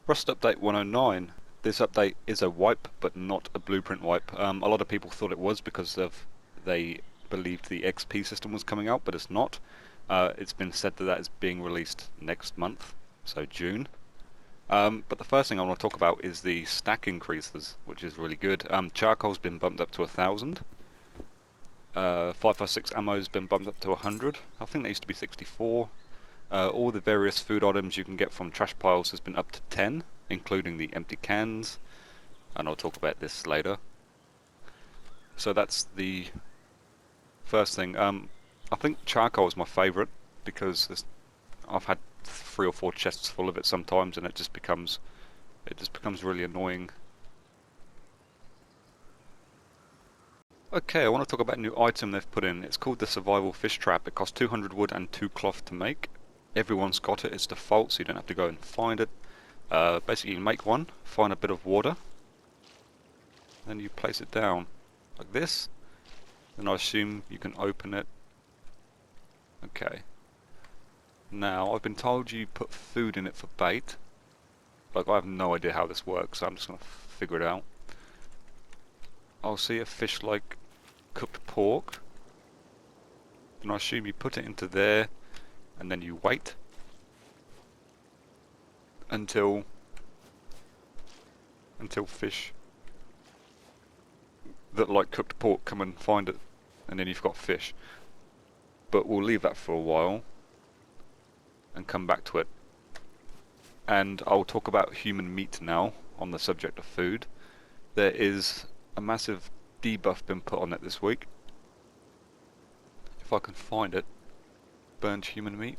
Rust update 109. This update is a wipe, but not a blueprint wipe. A lot of people thought it was because they believed the XP system was coming out, but it's not. It's been said that is being released next month, so June. But the first thing I want to talk about is the stack increases, which is really good. Charcoal's been bumped up to 1,000. 556 ammo's been bumped up to 100. I think they used to be 64. All the various food items you can get from trash piles has been up to 10, including the empty cans, and I'll talk about this later. So that's the first thing. I think charcoal is my favourite because I've had 3 or 4 chests full of it sometimes, and it just becomes really annoying. Okay, I want to talk about a new item they've put in. It's called the Survival Fish Trap. It costs 200 wood and 2 cloth to make. Everyone's got it, it's default, so you don't have to go and find it. Basically you make one, find a bit of water, then you place it down like this. Then I assume you can open it. Okay. Now I've been told you put food in it for bait. Like, I have no idea how this works, so I'm just going to figure it out. I'll see a fish like cooked pork, and I assume you put it into there, and then you wait until fish that like cooked pork come and find it, and then you've got fish. But we'll leave that for a while and come back to it. And I'll talk about human meat now, on the subject of food. There is a massive debuff been put on it this week. If I can find it. Burnt human meat.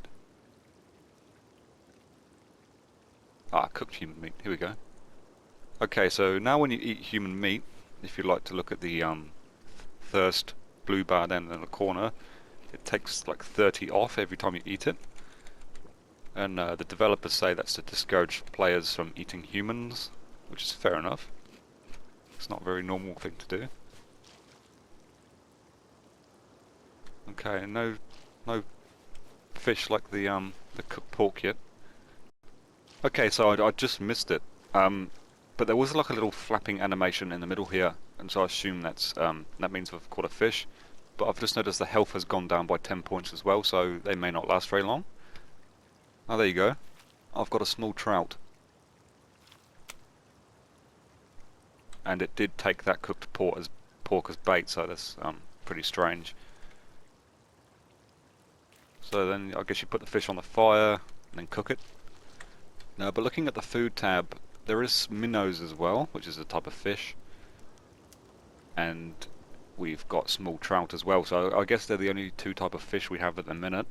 Cooked human meat. Here we go. Okay, so now when you eat human meat, if you like to look at the first blue bar down in the corner, it takes like 30 off every time you eat it. And the developers say that's to discourage players from eating humans, which is fair enough. It's not a very normal thing to do. Okay, no fish like the cooked pork yet. Okay, so I just missed it. But there was like a little flapping animation in the middle here, and so I assume that means we've caught a fish. But I've just noticed the health has gone down by 10 points as well, so they may not last very long. Oh, there you go. I've got a small trout. And it did take that cooked pork as bait, so that's pretty strange. So then I guess you put the fish on the fire and then cook it. Now, but looking at the food tab, there is minnows as well, which is a type of fish. And we've got small trout as well, so I guess they're the only 2 type of fish we have at the minute.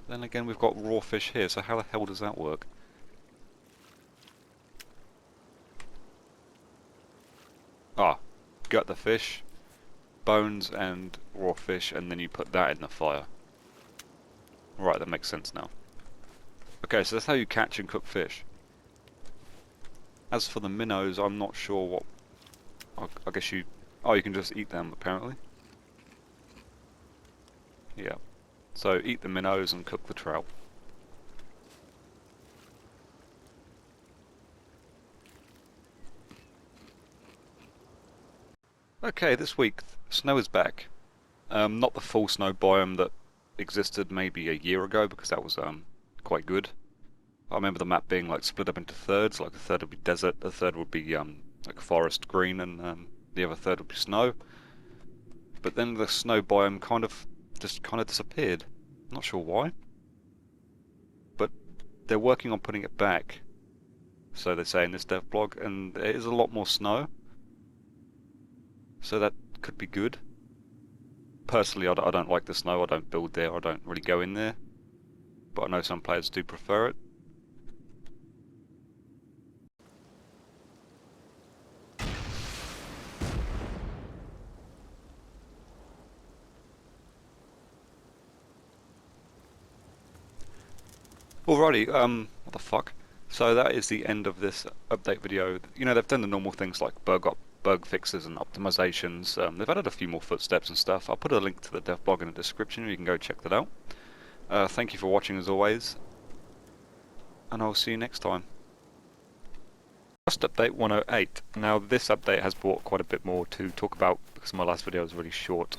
Then again, we've got raw fish here, so how the hell does that work? Gut the fish, bones and raw fish, and then you put that in the fire. Right, that makes sense now. Okay, so that's how you catch and cook fish. As for the minnows, I'm not sure what... I guess you... Oh, you can just eat them, apparently. Yeah. So eat the minnows and cook the trout. Okay, this week, snow is back. Not the full snow biome that existed maybe a year ago, because that was quite good. I remember the map being like split up into thirds, like a third would be desert, a third would be like forest green, and the other third would be snow. But then the snow biome kind of disappeared. Not sure why. But they're working on putting it back. So they say in this dev blog, and there is a lot more snow. So that could be good. Personally, I don't like the snow, I don't build there, I don't really go in there. But I know some players do prefer it. Alrighty, what the fuck? So that is the end of this update video. You know, they've done the normal things like bug fixes and optimizations. They've added a few more footsteps and stuff. I'll put a link to the dev blog in the description, you can go check that out. Thank you for watching as always, and I'll see you next time. Just update 108. Now this update has brought quite a bit more to talk about because my last video was really short.